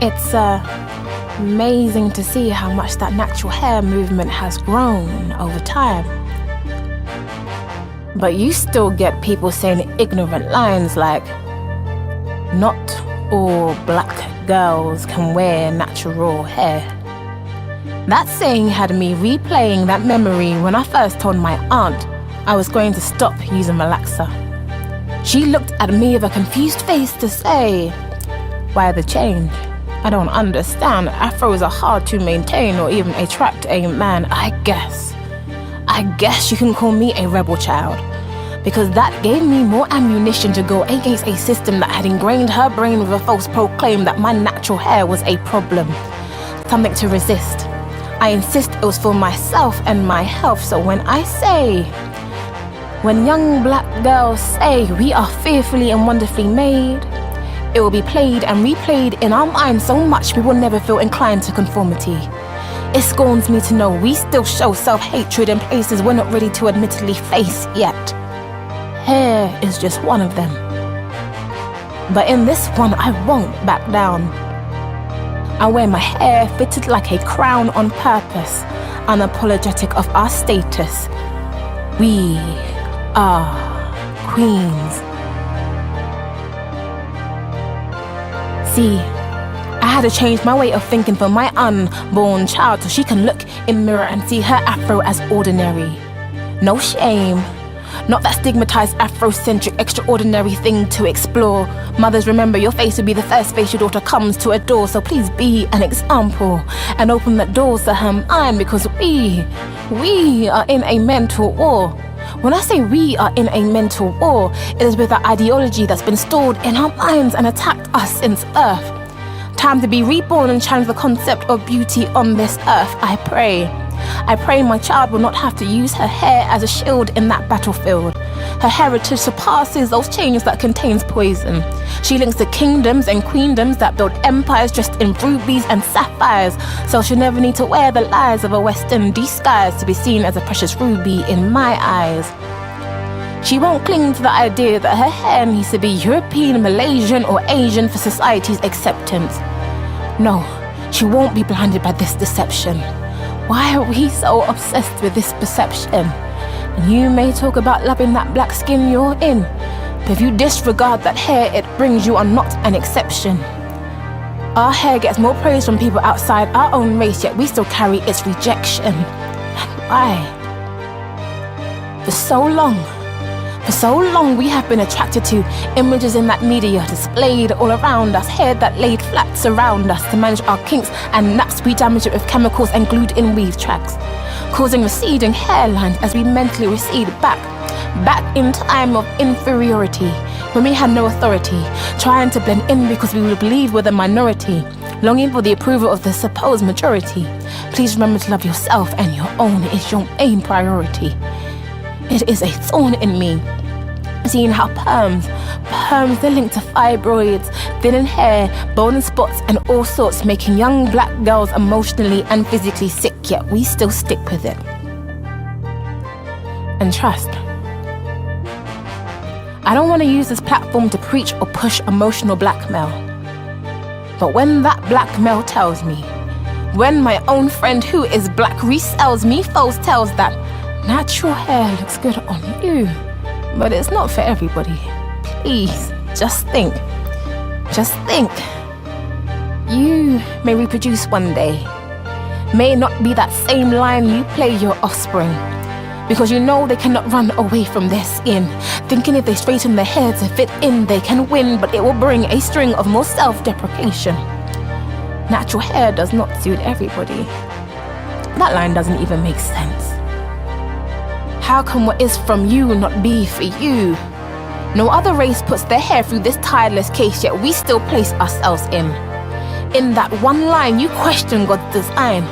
It's amazing to see how much that natural hair movement has grown over time. But you still get people saying ignorant lines like, not all black girls can wear natural hair. That saying had me replaying that memory when I first told my aunt I was going to stop using relaxer. She looked at me with a confused face to say, why the change? I don't understand. Afros are hard to maintain or even attract a man, I guess. I guess you can call me a rebel child, because that gave me more ammunition to go against a system that had ingrained her brain with a false proclaim that my natural hair was a problem, something to resist. I insist it was for myself and my health, so when young black girls say we are fearfully and wonderfully made, it will be played and replayed in our minds so much we will never feel inclined to conformity. It scorns me to know we still show self-hatred in places we're not ready to admittedly face yet. Hair is just one of them. But in this one, I won't back down. I wear my hair fitted like a crown on purpose, unapologetic of our status. We are queens. See, I had to change my way of thinking for my unborn child so she can look in mirror and see her afro as ordinary. No shame. Not that stigmatized Afrocentric extraordinary thing to explore. Mothers, remember, your face will be the first face your daughter comes to adore, so please be an example and open that doors to her mind, because we are in a mental war. When I say we are in a mental war, it is with the ideology that's been stored in our minds and attacked us since Earth. Time to be reborn and challenge the concept of beauty on this earth, I pray. I pray my child will not have to use her hair as a shield in that battlefield. Her heritage surpasses those chains that contains poison. She links the kingdoms and queendoms that build empires dressed in rubies and sapphires, so she'll never need to wear the lies of a Western disguise to be seen as a precious ruby in my eyes. She won't cling to the idea that her hair needs to be European, Malaysian, or Asian for society's acceptance. No, she won't be blinded by this deception. Why are we so obsessed with this perception? And you may talk about loving that black skin you're in, but if you disregard that hair it brings, you are not an exception. Our hair gets more praise from people outside our own race, yet we still carry its rejection. And why? For so long we have been attracted to images in that media displayed all around us, hair that laid flat surround us to manage our kinks and naps. We damage it with chemicals and glued in weave tracks, causing receding hairlines as we mentally recede back in time of inferiority, when we had no authority, trying to blend in because we would believe we're the minority, longing for the approval of the supposed majority. Please remember to love yourself, and your own is your main priority. It is a thorn in me, seeing how perms, they're linked to fibroids, thinning hair, bone and spots, and all sorts, making young black girls emotionally and physically sick, yet we still stick with it. And trust, I don't want to use this platform to preach or push emotional blackmail. But when that blackmail tells me, when my own friend who is black resells me false tales that natural hair looks good on you, but it's not for everybody. Please, just think. You may reproduce one day. May not be that same line you play your offspring, because you know they cannot run away from their skin, thinking if they straighten their hair to fit in they can win, but it will bring a string of more self-deprecation. Natural hair does not suit everybody. That line doesn't even make sense. How can what is from you not be for you? No other race puts their hair through this tireless case, yet we still place ourselves in. In that one line, you question God's design.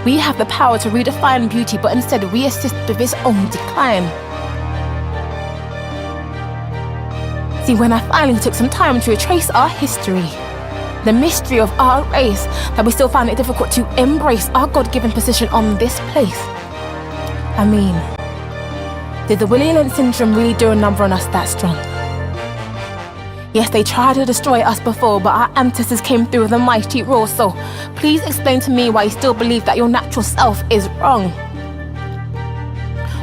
We have the power to redefine beauty, but instead we assist with its own decline. See, when I finally took some time to retrace our history, the mystery of our race, that we still find it difficult to embrace our God-given position on this place. I mean, did the Willie Lynch syndrome really do a number on us that strong? Yes, they tried to destroy us before, but our ancestors came through with a mighty roar. So please explain to me why you still believe that your natural self is wrong.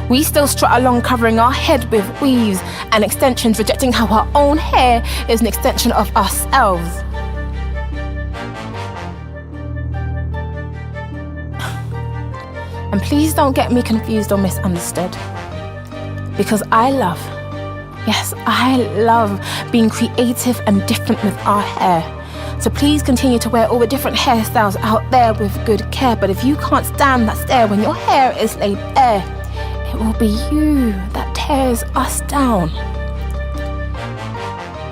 We still strut along covering our head with weaves and extensions, rejecting how our own hair is an extension of ourselves. And please don't get me confused or misunderstood, because I love being creative and different with our hair. So please continue to wear all the different hairstyles out there with good care. But if you can't stand that stare when your hair is laid bare, it will be you that tears us down.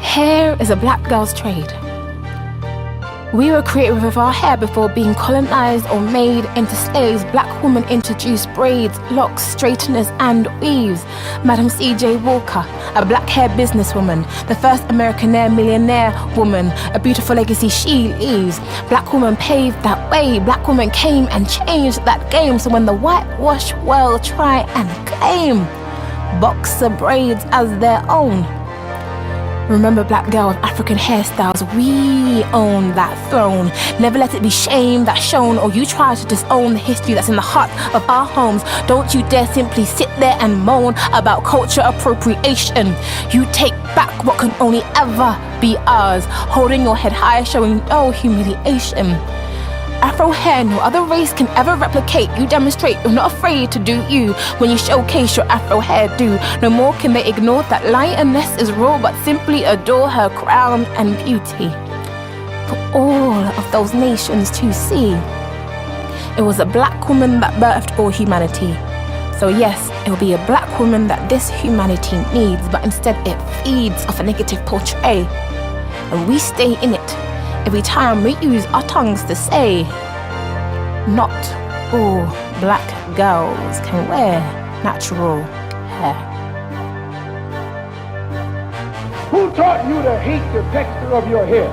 Hair is a black girl's trade. We were created with our hair before being colonized or made into slaves. Black women introduced braids, locks, straighteners and weaves. Madam C.J. Walker, a black hair businesswoman, the first American-air millionaire woman, a beautiful legacy she leaves. Black women paved that way. Black women came and changed that game. So when the whitewash world try and claim boxer braids as their own, remember, black girl with African hairstyles, we own that throne. Never let it be shame that's shown, or you try to disown the history that's in the heart of our homes. Don't you dare simply sit there and moan about culture appropriation. You take back what can only ever be ours, holding your head high, showing no humiliation. Afro hair no other race can ever replicate. You demonstrate you're not afraid to do you when you showcase your Afro hairdo. No more can they ignore that lioness is raw, but simply adore her crown and beauty. For all of those nations to see, it was a black woman that birthed all humanity. So yes, it will be a black woman that this humanity needs, but instead it feeds off a negative portray. And we stay in it every time we use our tongues to say, not all black girls can wear natural hair. Who taught you to hate the texture of your hair?